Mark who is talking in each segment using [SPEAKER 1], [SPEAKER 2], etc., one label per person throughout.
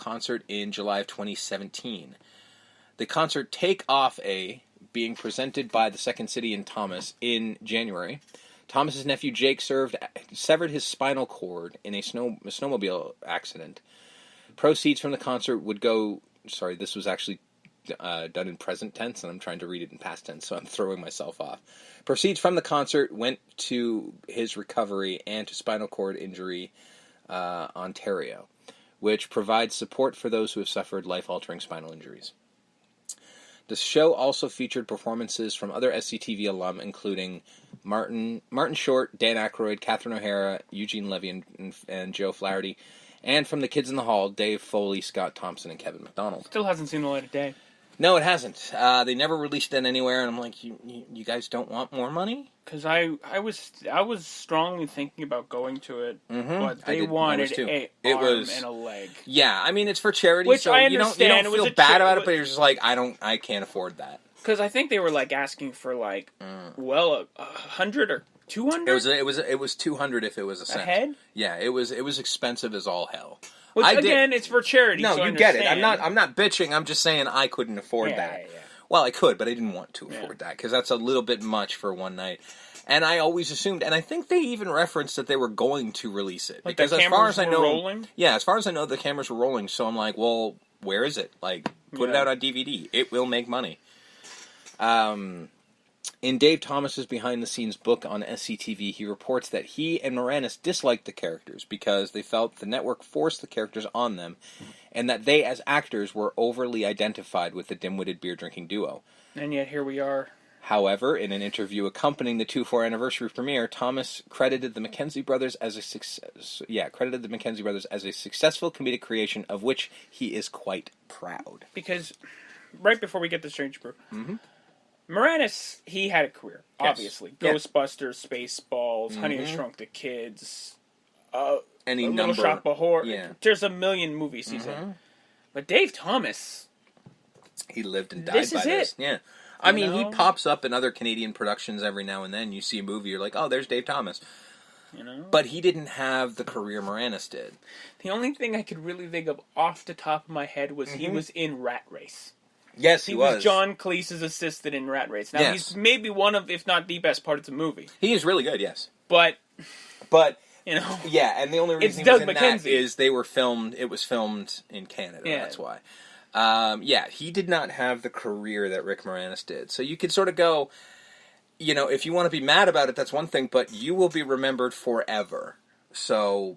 [SPEAKER 1] concert in July of 2017. The concert Take Off A, being presented by the Second City and Thomas in January. Thomas's nephew Jake severed his spinal cord in a snowmobile accident. Proceeds from the concert would go... Sorry, this was actually done in present tense, and I'm trying to read it in past tense, so I'm throwing myself off. Proceeds from the concert went to his recovery and to Spinal Cord Injury Ontario, which provides support for those who have suffered life-altering spinal injuries. The show also featured performances from other SCTV alum, including Martin Short, Dan Aykroyd, Catherine O'Hara, Eugene Levy, and Joe Flaherty, and from the Kids in the Hall, Dave Foley, Scott Thompson, and Kevin McDonald.
[SPEAKER 2] Still hasn't seen the light of day.
[SPEAKER 1] No, it hasn't. They never released it anywhere, and I'm like, you guys don't want more money?
[SPEAKER 2] Because I was strongly thinking about going to it, but they wanted an arm and a leg.
[SPEAKER 1] Yeah, I mean, it's for charity,
[SPEAKER 2] which
[SPEAKER 1] so
[SPEAKER 2] I
[SPEAKER 1] you
[SPEAKER 2] understand.
[SPEAKER 1] don't feel bad about it, but you're just like, I can't afford that.
[SPEAKER 2] Because I think they were like asking for like, well, 100 or 200.
[SPEAKER 1] It was 200 if it was a cent.
[SPEAKER 2] A head?
[SPEAKER 1] Yeah, it was expensive as all hell.
[SPEAKER 2] Which, again, it's for charity.
[SPEAKER 1] No,
[SPEAKER 2] so
[SPEAKER 1] you get it. I'm not bitching. I'm just saying I couldn't afford that.
[SPEAKER 2] Yeah.
[SPEAKER 1] Well, I could, but I didn't want to afford that because that's a little bit much for one night. And I always assumed, and I think they even referenced that they were going to release it.
[SPEAKER 2] Like
[SPEAKER 1] because
[SPEAKER 2] the cameras were rolling?
[SPEAKER 1] Yeah, as far as I know, the cameras were rolling. So I'm like, well, where is it? Like, put it out on DVD. It will make money. In Dave Thomas's behind-the-scenes book on SCTV, he reports that he and Moranis disliked the characters because they felt the network forced the characters on them, and that they, as actors, were overly identified with the dim-witted beer-drinking duo.
[SPEAKER 2] And yet here we are.
[SPEAKER 1] However, in an interview accompanying the 2-4 anniversary premiere, Thomas credited the Mackenzie brothers as a successful comedic creation of which he is quite proud.
[SPEAKER 2] Because right before we get to Strange Brew, Moranis, he had a career, obviously.
[SPEAKER 1] Yes.
[SPEAKER 2] Ghostbusters, Spaceballs, Honey, I Shrunk the Kids,
[SPEAKER 1] Any
[SPEAKER 2] a
[SPEAKER 1] number.
[SPEAKER 2] Little Shop of Horror.
[SPEAKER 1] Yeah.
[SPEAKER 2] There's a million movies he's in. But Dave Thomas...
[SPEAKER 1] He lived and died by this.
[SPEAKER 2] This is it.
[SPEAKER 1] Yeah. I mean, he pops up in other Canadian productions every now and then. You see a movie, you're like, oh, there's Dave Thomas.
[SPEAKER 2] You know?
[SPEAKER 1] But he didn't have the career Moranis did.
[SPEAKER 2] The only thing I could really think of off the top of my head was he was in Rat Race.
[SPEAKER 1] Yes, he was.
[SPEAKER 2] He was John Cleese's assistant in Rat Race. Now, he's maybe one of, if not the best part of the movie.
[SPEAKER 1] He is really good, yes.
[SPEAKER 2] But,
[SPEAKER 1] you know. Yeah, and the only reason he was in that is it was filmed in Canada, that's why. He did not have the career that Rick Moranis did. So you could sort of go, you know, if you want to be mad about it, that's one thing, but you will be remembered forever. So...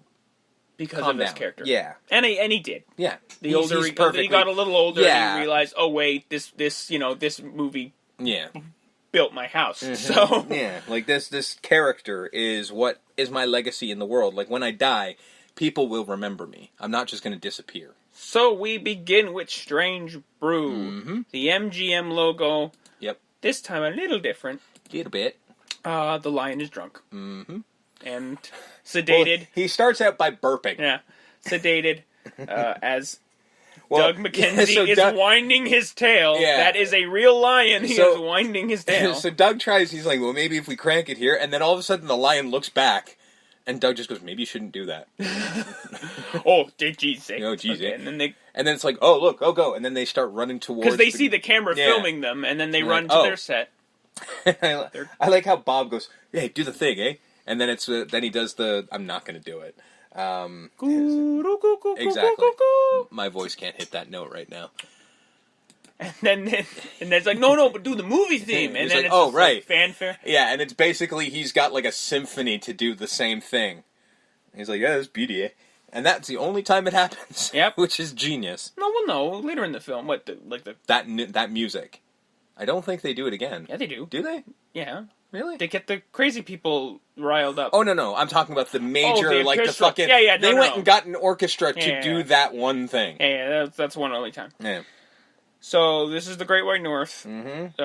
[SPEAKER 2] Because of his character.
[SPEAKER 1] Yeah.
[SPEAKER 2] And he did.
[SPEAKER 1] Yeah.
[SPEAKER 2] The older he got a little older, and he realized, oh wait, this movie built my house. So
[SPEAKER 1] yeah, like this character is what is my legacy in the world. Like when I die, people will remember me. I'm not just going to disappear.
[SPEAKER 2] So we begin with Strange Brew. The MGM logo.
[SPEAKER 1] Yep.
[SPEAKER 2] This time a little different.
[SPEAKER 1] A little bit.
[SPEAKER 2] The lion is drunk. And sedated.
[SPEAKER 1] Well, he starts out by burping.
[SPEAKER 2] Yeah. Sedated as Doug McKenzie is winding his tail. Yeah. That is a real lion. He is winding his tail.
[SPEAKER 1] So Doug tries, he's like, well, maybe if we crank it here. And then all of a sudden the lion looks back. And Doug just goes, maybe you shouldn't do that.
[SPEAKER 2] Oh, geez.
[SPEAKER 1] Oh, geez.
[SPEAKER 2] Okay.
[SPEAKER 1] And then it's like, oh, look, go. And then they start running towards...
[SPEAKER 2] Because they see the camera filming them, and then they run to their set.
[SPEAKER 1] I like how Bob goes, hey, do the thing, eh? And then then he does the, I'm not going to do it. Exactly. My voice can't hit that note right now.
[SPEAKER 2] And then it's like, no, but do the movie theme. And then it's like fanfare.
[SPEAKER 1] Yeah, and it's basically, he's got like a symphony to do the same thing. And he's like, yeah, that's beauty, eh? And that's the only time it happens.
[SPEAKER 2] Yep.
[SPEAKER 1] Which is genius.
[SPEAKER 2] No, later in the film.
[SPEAKER 1] That music. I don't think they do it again.
[SPEAKER 2] Yeah, they do.
[SPEAKER 1] Do they?
[SPEAKER 2] Yeah.
[SPEAKER 1] Really?
[SPEAKER 2] They get the crazy people riled up.
[SPEAKER 1] Oh, no. I'm talking about the major, the fucking...
[SPEAKER 2] Yeah,
[SPEAKER 1] they went and got an orchestra to do that one thing.
[SPEAKER 2] Yeah, that's one only time.
[SPEAKER 1] Yeah.
[SPEAKER 2] So, this is the Great White North.
[SPEAKER 1] Mm-hmm.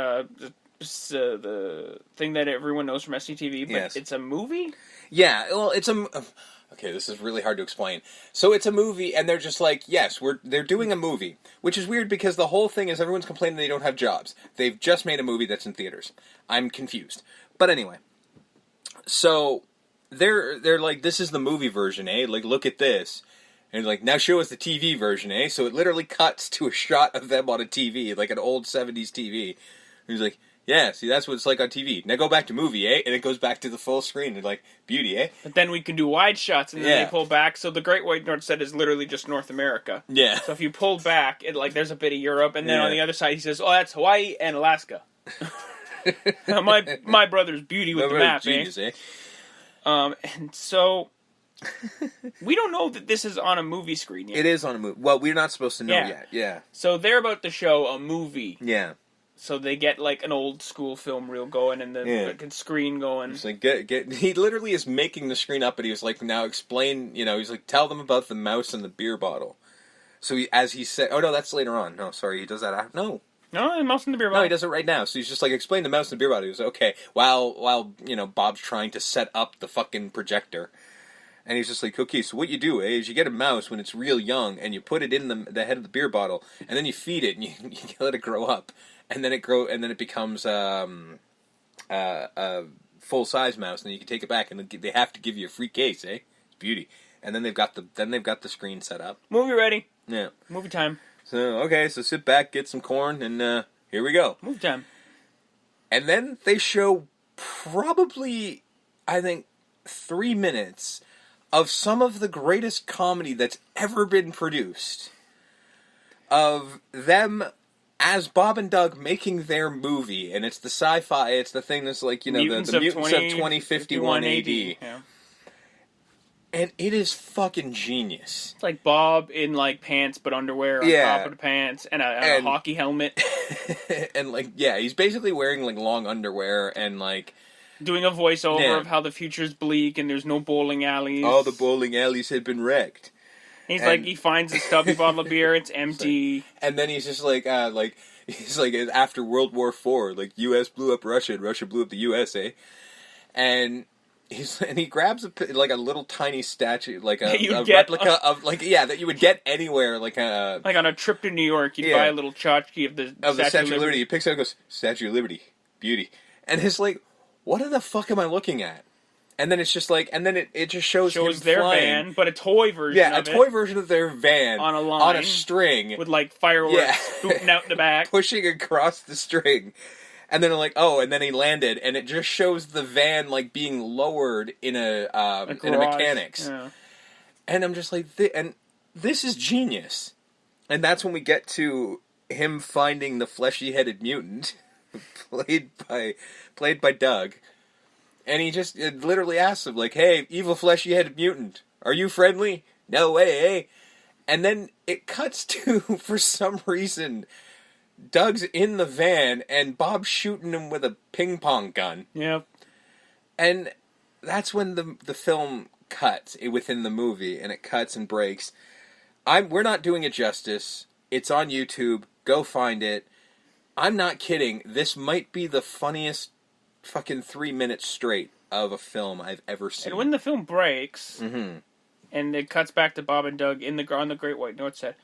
[SPEAKER 2] The thing that everyone knows from SCTV, but it's a movie?
[SPEAKER 1] Yeah, well, it's a... Okay, this is really hard to explain. So it's a movie, and they're just like, yes, they're doing a movie, which is weird because the whole thing is everyone's complaining they don't have jobs. They've just made a movie that's in theaters. I'm confused. But anyway, so they're like, this is the movie version, eh? Like, look at this. And he's like, now show us the TV version, eh? So it literally cuts to a shot of them on a TV, like an old 70s TV. And he's like, yeah, see, that's what it's like on TV. Now go back to movie, eh? And it goes back to the full screen. And like, beauty, eh?
[SPEAKER 2] But then we can do wide shots, and then they pull back. So the Great White North set is literally just North America.
[SPEAKER 1] Yeah.
[SPEAKER 2] So if you pull back, there's a bit of Europe, and then on the other side he says, oh, that's Hawaii and Alaska. my brother's beauty with the map, genius, eh? And so... we don't know that this is on a movie screen yet.
[SPEAKER 1] It is on a movie. Well, we're not supposed to know yet. Yeah.
[SPEAKER 2] So they're about to show a movie.
[SPEAKER 1] Yeah.
[SPEAKER 2] So they get like an old school film reel going and the screen going.
[SPEAKER 1] It's like he literally is making the screen up, and he was like, now explain. He's like, tell them about the mouse and the beer bottle. So as he said, oh no, that's later on. No, sorry, he does that. No,
[SPEAKER 2] the mouse and the beer bottle.
[SPEAKER 1] No, he does it right now. So he's just like, explain the mouse and the beer bottle. He was like, okay, while Bob's trying to set up the fucking projector. And he's just like, okay, so what you do is you get a mouse when it's real young, and you put it in the head of the beer bottle, and then you feed it, and you let it grow up, and then it becomes a full size mouse, and then you can take it back, and they have to give you a free case, eh? It's beauty. And then they've got the screen set up.
[SPEAKER 2] Movie ready.
[SPEAKER 1] Yeah.
[SPEAKER 2] Movie time.
[SPEAKER 1] So okay, so sit back, get some corn, and here we go.
[SPEAKER 2] Movie time.
[SPEAKER 1] And then they show probably, I think, 3 minutes of some of the greatest comedy that's ever been produced. Of them as Bob and Doug making their movie, and it's the sci-fi, it's the thing that's like, the Mutants of 2051 AD.
[SPEAKER 2] Yeah.
[SPEAKER 1] And it is fucking genius.
[SPEAKER 2] It's like Bob in like pants but underwear on top of the pants and a hockey helmet.
[SPEAKER 1] And he's basically wearing like long underwear and like
[SPEAKER 2] doing a voiceover of how the future's bleak and there's no bowling alleys.
[SPEAKER 1] All the bowling alleys had been wrecked.
[SPEAKER 2] He's like, he finds a stubby bottle of beer, it's empty.
[SPEAKER 1] And then he's just like, he's like, after World War IV, like, U.S. blew up Russia and Russia blew up the USA. And he grabs a little tiny statue, like a replica of, like, that you would get anywhere, like
[SPEAKER 2] on a trip to New York, you'd buy a little tchotchke of the
[SPEAKER 1] Statue of Liberty. He picks it up and goes, Statue of Liberty, beauty. And it's like, what in the fuck am I looking at? And then it's just like, and then it just shows him
[SPEAKER 2] their
[SPEAKER 1] flying.
[SPEAKER 2] Van, but a toy version of it.
[SPEAKER 1] Yeah, a toy version of their van.
[SPEAKER 2] On a line.
[SPEAKER 1] On a string.
[SPEAKER 2] With like fireworks booting out in the back.
[SPEAKER 1] Pushing across the string. And then like, and then he landed, and it just shows the van like being lowered in a mechanics. Yeah. And I'm just like, and this is genius. And that's when we get to him finding the fleshy-headed mutant, played by Doug. And he just literally asks him, like, hey, evil fleshy-headed mutant, are you friendly? No way, eh? And then it cuts to, for some reason, Doug's in the van, and Bob's shooting him with a ping-pong gun.
[SPEAKER 2] Yep.
[SPEAKER 1] And that's when the film cuts within the movie, and it cuts and breaks. We're not doing it justice. It's on YouTube. Go find it. I'm not kidding. This might be the funniest fucking 3 minutes straight of a film I've ever seen.
[SPEAKER 2] And when the film breaks, and it cuts back to Bob and Doug on the Great White North set,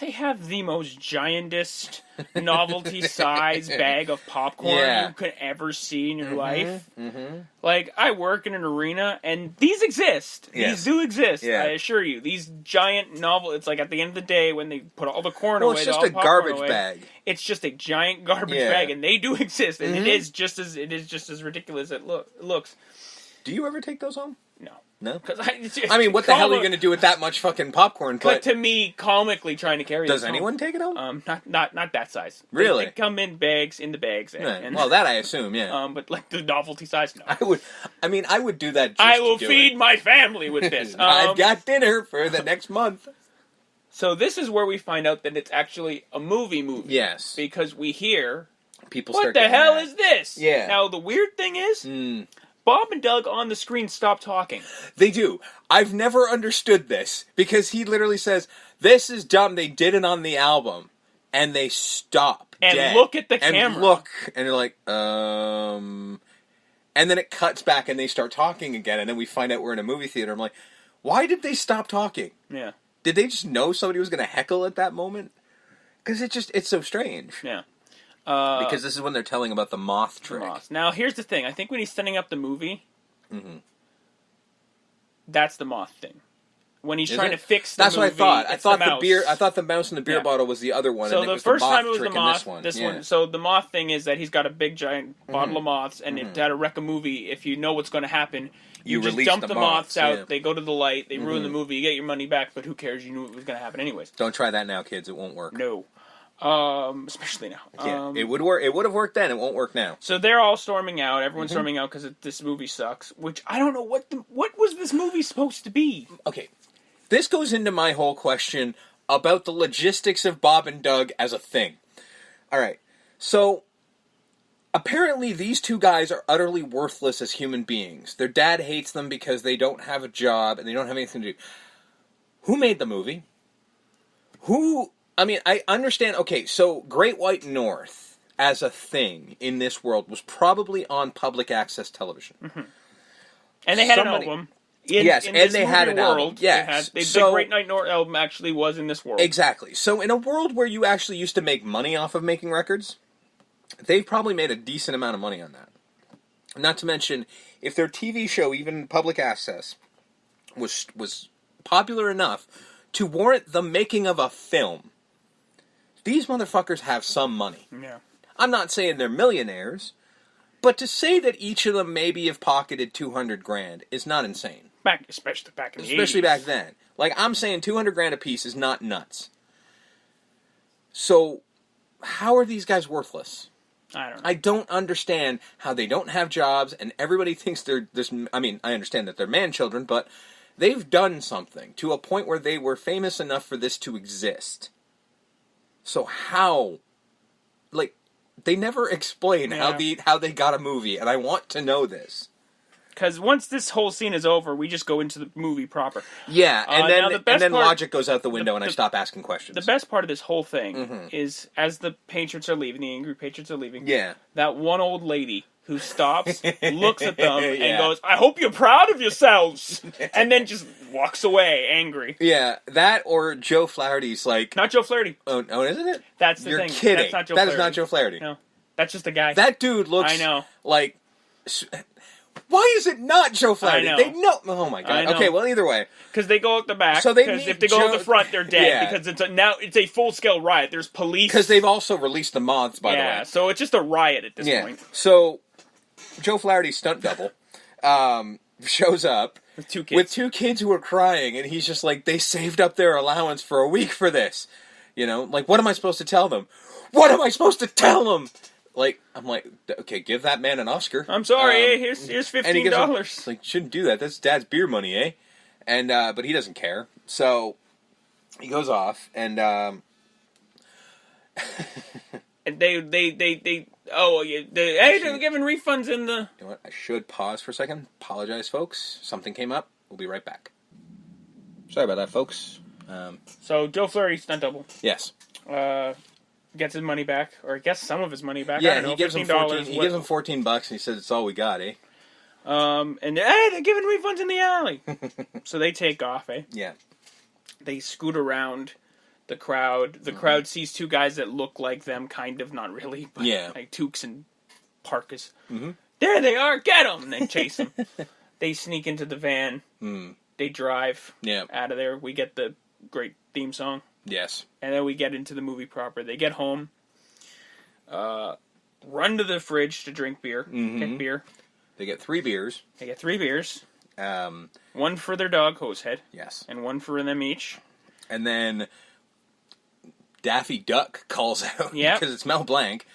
[SPEAKER 2] they have the most giantest novelty-size bag of popcorn you could ever see in your life. Like, I work in an arena, and these exist. These do exist, I assure you. These giant it's like at the end of the day, when they put all the corn away,
[SPEAKER 1] it's just a garbage bag.
[SPEAKER 2] It's just a giant garbage bag, and they do exist, and it is just as ridiculous as it looks.
[SPEAKER 1] Do you ever take those home?
[SPEAKER 2] No.
[SPEAKER 1] No?
[SPEAKER 2] I
[SPEAKER 1] mean, what the hell are you going to do with that much fucking popcorn?
[SPEAKER 2] But to me, comically trying to carry
[SPEAKER 1] does anyone take it home?
[SPEAKER 2] Not that size.
[SPEAKER 1] Really?
[SPEAKER 2] They come in bags,
[SPEAKER 1] well, that I assume, yeah.
[SPEAKER 2] But like the novelty size, no.
[SPEAKER 1] I would do that just
[SPEAKER 2] I will feed my family with this.
[SPEAKER 1] I've got dinner for the next month.
[SPEAKER 2] So this is where we find out that it's actually a movie.
[SPEAKER 1] Yes.
[SPEAKER 2] Because we hear,
[SPEAKER 1] people
[SPEAKER 2] what the hell is this?
[SPEAKER 1] Yeah.
[SPEAKER 2] Now, the weird thing is, Bob and Doug on the screen stop talking.
[SPEAKER 1] They do. I've never understood this, because he literally says, this is dumb, they did it on the album. And they stop.
[SPEAKER 2] And look at the camera.
[SPEAKER 1] And look, and they're like, And then it cuts back and they start talking again, and then we find out we're in a movie theater. I'm like, why did they stop talking?
[SPEAKER 2] Yeah.
[SPEAKER 1] Did they just know somebody was going to heckle at that moment? Because it's so strange.
[SPEAKER 2] Yeah.
[SPEAKER 1] Because this is when they're telling about the moth trick.
[SPEAKER 2] Now, here's the thing. I think when he's setting up the movie, that's the moth thing. when he's
[SPEAKER 1] Is
[SPEAKER 2] trying
[SPEAKER 1] it?
[SPEAKER 2] to fix the
[SPEAKER 1] That's
[SPEAKER 2] movie.
[SPEAKER 1] what I thought. I thought
[SPEAKER 2] the
[SPEAKER 1] I thought the mouse in the beer bottle was the other one.
[SPEAKER 2] So
[SPEAKER 1] and
[SPEAKER 2] the
[SPEAKER 1] it was
[SPEAKER 2] first
[SPEAKER 1] the moth
[SPEAKER 2] time it was the
[SPEAKER 1] trick in
[SPEAKER 2] moth.
[SPEAKER 1] This one.
[SPEAKER 2] So the moth thing is that he's got a big giant bottle of moths, and to how to wreck a movie, if you know what's going to happen, you just
[SPEAKER 1] release
[SPEAKER 2] dump the moths out.
[SPEAKER 1] Yeah.
[SPEAKER 2] They go to the light. They ruin the movie. You get your money back, but who cares? You knew it was going to happen anyways.
[SPEAKER 1] Don't try that now, kids. It won't work.
[SPEAKER 2] No. Especially now.
[SPEAKER 1] Yeah, it would work. It would have worked then. It won't work now.
[SPEAKER 2] So they're all storming out. Everyone's storming out because this movie sucks. Which I don't know what was this movie supposed to be.
[SPEAKER 1] Okay, this goes into my whole question about the logistics of Bob and Doug as a thing. All right, so apparently these two guys are utterly worthless as human beings. Their dad hates them because they don't have a job and they don't have anything to do. Who made the movie? I mean, I understand, okay, so Great White North, as a thing in this world, was probably on public access television.
[SPEAKER 2] Mm-hmm. And they had an album.
[SPEAKER 1] And they had an album. Yes.
[SPEAKER 2] The Great Night North album actually was in this world.
[SPEAKER 1] Exactly. So in a world where you actually used to make money off of making records, they've probably made a decent amount of money on that. Not to mention, if their TV show, even public access, was popular enough to warrant the making of a film, these motherfuckers have some money.
[SPEAKER 2] Yeah.
[SPEAKER 1] I'm not saying they're millionaires, but to say that each of them maybe have pocketed $200,000 is not insane.
[SPEAKER 2] Especially back in the 80s.
[SPEAKER 1] Especially back then. Like, I'm saying $200,000 a piece is not nuts. So, how are these guys worthless?
[SPEAKER 2] I don't know.
[SPEAKER 1] I don't understand how they don't have jobs and everybody thinks they're this. I mean, I understand that they're man-children, but they've done something to a point where they were famous enough for this to exist. So how, like, they never explain how they got a movie, and I want to know this.
[SPEAKER 2] Because once this whole scene is over, we just go into the movie proper.
[SPEAKER 1] Yeah, and then logic goes out the window, and I stop asking questions.
[SPEAKER 2] The best part of this whole thing is, as the patrons are leaving, the angry patrons are leaving, that one old lady who stops, looks at them, and goes, "I hope you're proud of yourselves," and then just walks away angry.
[SPEAKER 1] Yeah, that or Joe Flaherty's like...
[SPEAKER 2] Not Joe Flaherty.
[SPEAKER 1] Oh, isn't it?
[SPEAKER 2] That's the thing.
[SPEAKER 1] You're kidding.
[SPEAKER 2] That's not Joe Flaherty.
[SPEAKER 1] That is not Joe Flaherty.
[SPEAKER 2] No, that's just a guy.
[SPEAKER 1] That dude looks
[SPEAKER 2] I know.
[SPEAKER 1] like... Why is it not Joe Flaherty?
[SPEAKER 2] I know.
[SPEAKER 1] They know. Oh my god. Okay, well either way.
[SPEAKER 2] Because they go out the back.
[SPEAKER 1] So
[SPEAKER 2] because if they go out the front, they're dead.
[SPEAKER 1] Yeah.
[SPEAKER 2] Because it's a full scale riot. There's police.
[SPEAKER 1] Because they've also released the moths, by the way.
[SPEAKER 2] Yeah, so it's just a riot at this point.
[SPEAKER 1] So Joe Flaherty's stunt double shows up with two kids who are crying, and he's just like, they saved up their allowance for a week for this. You know, like, what am I supposed to tell them? What am I supposed to tell them? Like, I'm like, okay, give that man an Oscar.
[SPEAKER 2] I'm sorry, here's $15.
[SPEAKER 1] Like, shouldn't do that. That's Dad's beer money, eh? And but he doesn't care. So he goes off, and
[SPEAKER 2] and they're giving refunds in the.
[SPEAKER 1] You know what? I should pause for a second. Apologize, folks. Something came up. We'll be right back. Sorry about that, folks.
[SPEAKER 2] So Joe Flaherty stunt double.
[SPEAKER 1] Yes.
[SPEAKER 2] Gets his money back, or gets some of his money back.
[SPEAKER 1] Yeah,
[SPEAKER 2] I don't know,
[SPEAKER 1] he gives him $14. He gives him $14, and he says it's all we got, eh?
[SPEAKER 2] And they're giving refunds in the alley. So they take off, eh?
[SPEAKER 1] Yeah.
[SPEAKER 2] They scoot around the crowd. The crowd sees two guys that look like them, kind of, not really, but like toques and parkas. There they are, get them! And they chase them. They sneak into the van. They drive out of there. We get the great theme song.
[SPEAKER 1] Yes.
[SPEAKER 2] And then we get into the movie proper. They get home, run to the fridge to drink beer, get beer.
[SPEAKER 1] They get 3 beers.
[SPEAKER 2] One for their dog, Hosehead.
[SPEAKER 1] Yes.
[SPEAKER 2] And one for them each.
[SPEAKER 1] And then Daffy Duck calls out, because it's Mel Blanc,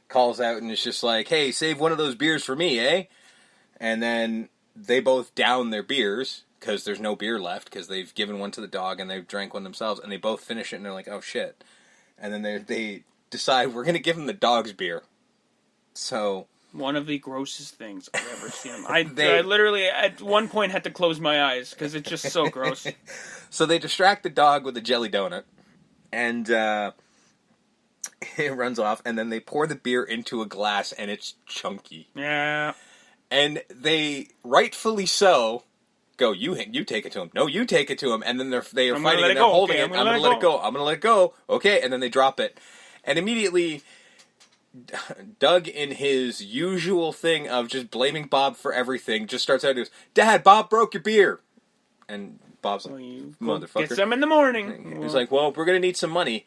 [SPEAKER 1] calls out and is just like, hey, save one of those beers for me, eh? And then they both down their beers, because there's no beer left, because they've given one to the dog and they've drank one themselves, and they both finish it and they're like, oh shit. And then they decide, we're going to give them the dog's beer. So...
[SPEAKER 2] One of the grossest things I've ever seen. I literally, at one point, had to close my eyes, because it's just so gross.
[SPEAKER 1] So they distract the dog with a jelly donut, and it runs off, and then they pour the beer into a glass, and it's chunky.
[SPEAKER 2] Yeah.
[SPEAKER 1] And they, rightfully so... Go, you take it to him. No, you take it to him. And then they are fighting and they're holding it. I'm going to let it go. I'm going to let it go. Okay, and then they drop it. And immediately, Doug, in his usual thing of just blaming Bob for everything, just starts out and goes, Dad, Bob broke your beer. And Bob's like,
[SPEAKER 2] Well, you
[SPEAKER 1] motherfucker.
[SPEAKER 2] get some in the morning.
[SPEAKER 1] He's like, well, we're going to need some money.